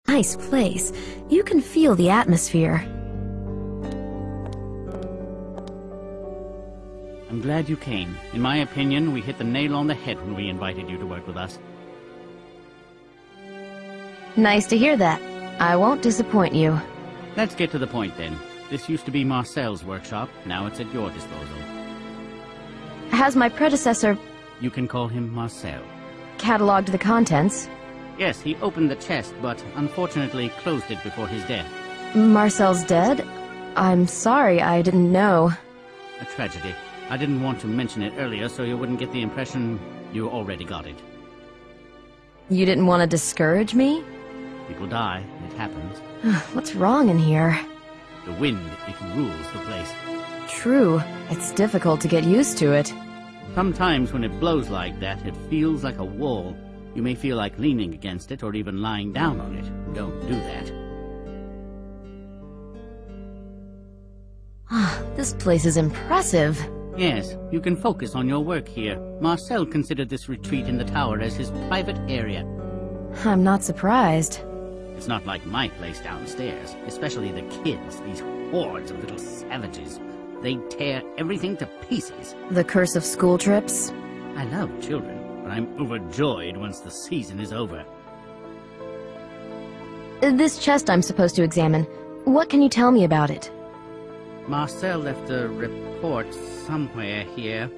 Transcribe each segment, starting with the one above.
Nice place. You can feel the atmosphere. I'm glad you came. In my opinion, we hit the nail on the head when we invited you to work with us. Nice to hear that. I won't disappoint you. Let's get to the point then. This used to be Marcel's workshop. Now it's at your disposal. Has my predecessor You can call him Marcel. cataloged the contents? Yes, he opened the chest, but unfortunately closed it before his death. Marcel's dead? I'm sorry, I didn't know. A tragedy. I didn't want to mention it earlier so you wouldn't get the impression you already got it. You didn't want to discourage me? People die. It happens. What's wrong in here? The wind, it rules the place. True. It's difficult to get used to it. Sometimes when it blows like that, it feels like a wall. You may feel like leaning against it or even lying down on it. Don't do that. This place is impressive. Yes, you can focus on your work here. Marcel considered this retreat in the tower as his private area. I'm not surprised. It's not like my place downstairs, especially the kids, these hordes of little savages. They tear everything to pieces. The curse of school trips? I love children, but I'm overjoyed once the season is over. This chest I'm supposed to examine. What can you tell me about it? Marcel left a report somewhere here.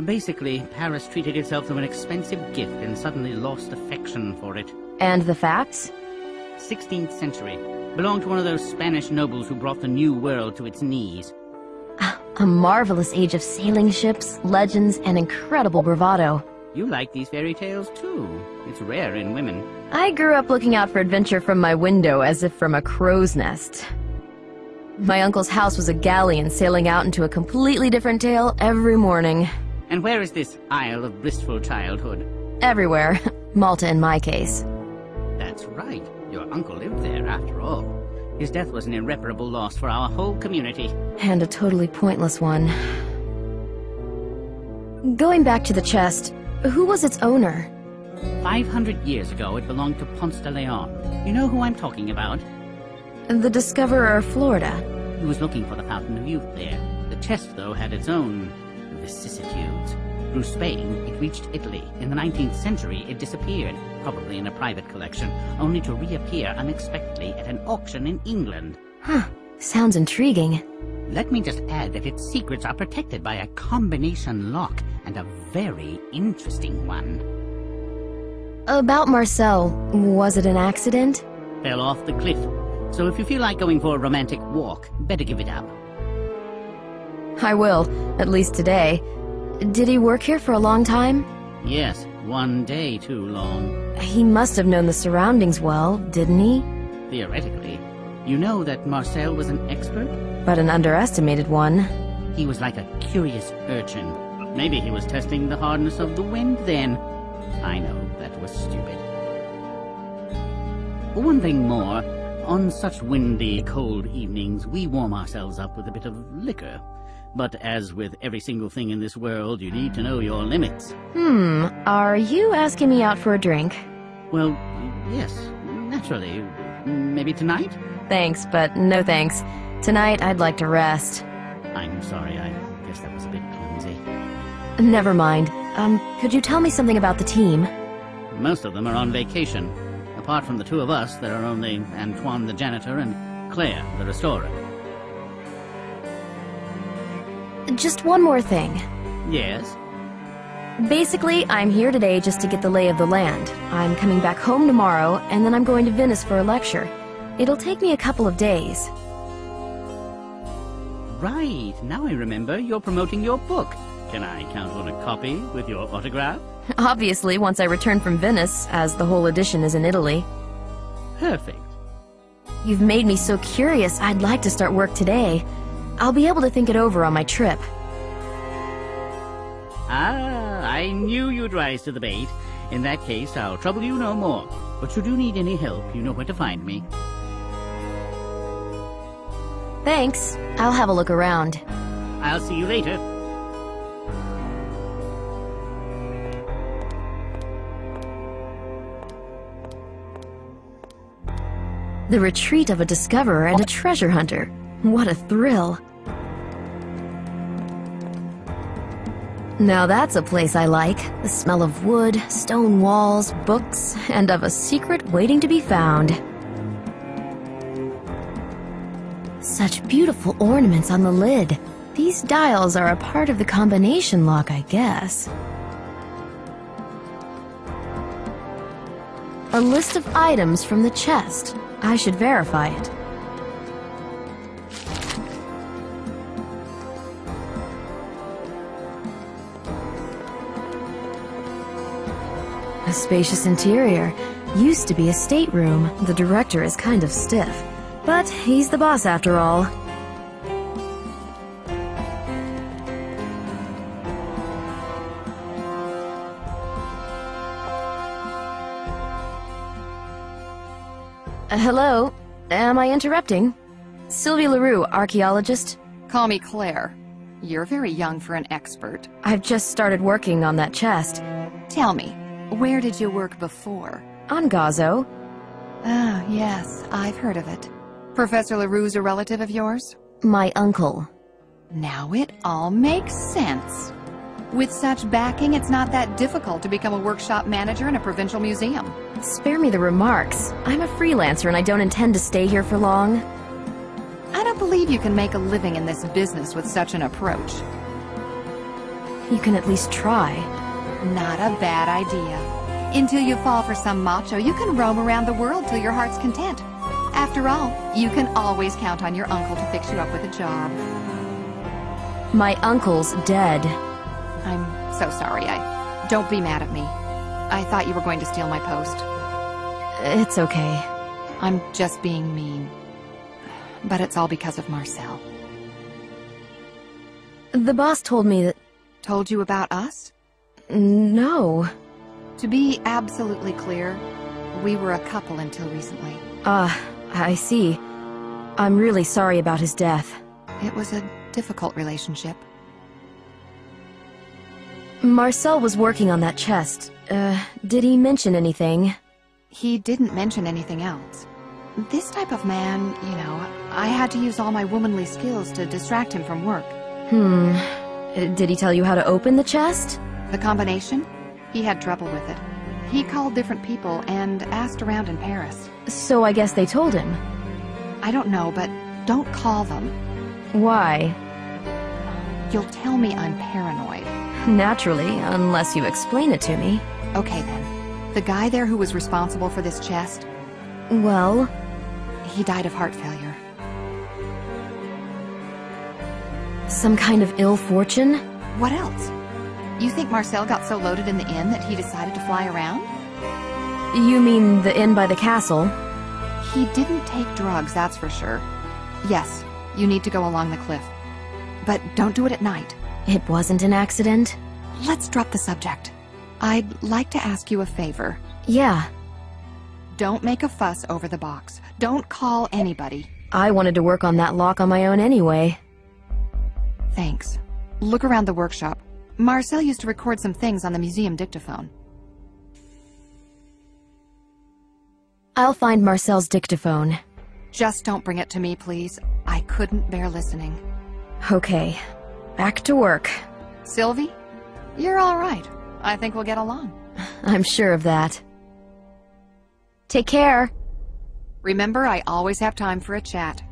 Basically, Paris treated itself to an expensive gift and suddenly lost affection for it. And the facts? 16th century. Belonged to one of those Spanish nobles who brought the New World to its knees. A marvelous age of sailing ships, legends, and incredible bravado. You like these fairy tales, too. It's rare in women. I grew up looking out for adventure from my window as if from a crow's nest. My uncle's house was a galleon sailing out into a completely different tale every morning. And where is this Isle of Blissful Childhood? Everywhere. Malta in my case. That's right. Your uncle lived there, after all. His death was an irreparable loss for our whole community. And a totally pointless one. Going back to the chest, who was its owner? 500 years ago, it belonged to Ponce de Leon. You know who I'm talking about? The discoverer of Florida. He was looking for the Fountain of Youth there. The chest, though, had its own vicissitudes. Through Spain, it reached Italy. In the 19th century, it disappeared, probably in a private collection, only to reappear unexpectedly at an auction in England. Huh. Sounds intriguing. Let me just add that its secrets are protected by a combination lock, and a very interesting one. About Marcel, was it an accident? Fell off the cliff. So if you feel like going for a romantic walk, better give it up. I will, at least today. Did he work here for a long time? Yes, one day too long. He must have known the surroundings well, didn't he? Theoretically. You know that Marcel was an expert? But an underestimated one. He was like a curious urchin. Maybe he was testing the hardness of the wind then. I know, that was stupid. One thing more. On such windy, cold evenings, we warm ourselves up with a bit of liquor. But as with every single thing in this world, you need to know your limits. Are you asking me out for a drink? Well, yes, naturally. Maybe tonight? Thanks, but no thanks. Tonight, I'd like to rest. I'm sorry, I guess that was a bit clumsy. Never mind. Could you tell me something about the team? Most of them are on vacation. Apart from the two of us, there are only Antoine the janitor and Claire the restorer. Just one more thing. Yes? Basically, I'm here today just to get the lay of the land. I'm coming back home tomorrow, and then I'm going to Venice for a lecture. It'll take me a couple of days. Right, now I remember, you're promoting your book. Can I count on a copy with your autograph? Obviously, once I return from Venice, as the whole edition is in Italy. Perfect. You've made me so curious, I'd like to start work today. I'll be able to think it over on my trip. Ah, I knew you'd rise to the bait. In that case, I'll trouble you no more. But should you need any help, you know where to find me. Thanks. I'll have a look around. I'll see you later. The retreat of a discoverer and a treasure hunter. What a thrill. Now that's a place I like. The smell of wood, stone walls, books, and of a secret waiting to be found. Such beautiful ornaments on the lid. These dials are a part of the combination lock, I guess. A list of items from the chest. I should verify it. A spacious interior. Used to be a stateroom. The director is kind of stiff. But he's the boss after all. Hello? Am I interrupting? Sylvie LaRue, archaeologist. Call me Claire. You're very young for an expert. I've just started working on that chest. Tell me, where did you work before? On Gazo. Ah, yes, I've heard of it. Professor LaRue's a relative of yours? My uncle. Now it all makes sense. With such backing, it's not that difficult to become a workshop manager in a provincial museum. Spare me the remarks. I'm a freelancer and I don't intend to stay here for long. I don't believe you can make a living in this business with such an approach. You can at least try. Not a bad idea. Until you fall for some macho, you can roam around the world till your heart's content. After all, you can always count on your uncle to fix you up with a job. My uncle's dead. I'm so sorry. Don't be mad at me. I thought you were going to steal my post. It's okay. I'm just being mean. But it's all because of Marcel. The boss told me that... Told you about us? No. To be absolutely clear, we were a couple until recently. I see. I'm really sorry about his death. It was a difficult relationship. Marcel was working on that chest. Did he mention anything? He didn't mention anything else. This type of man, you know, I had to use all my womanly skills to distract him from work. Did he tell you how to open the chest? The combination? He had trouble with it. He called different people and asked around in Paris. So I guess they told him. I don't know, but don't call them. Why? You'll tell me I'm paranoid. Naturally, unless you explain it to me. Okay then. The guy there who was responsible for this chest? Well? He died of heart failure. Some kind of ill fortune? What else? You think Marcel got so loaded in the inn that he decided to fly around? You mean the inn by the castle? He didn't take drugs, that's for sure. Yes, you need to go along the cliff. But don't do it at night. It wasn't an accident? Let's drop the subject. I'd like to ask you a favor. Yeah. Don't make a fuss over the box. Don't call anybody. I wanted to work on that lock on my own anyway. Thanks. Look around the workshop. Marcel used to record some things on the museum dictaphone. I'll find Marcel's dictaphone. Just don't bring it to me, please. I couldn't bear listening. Okay. Back to work. Sylvie? You're all right. I think we'll get along. I'm sure of that. Take care. Remember, I always have time for a chat.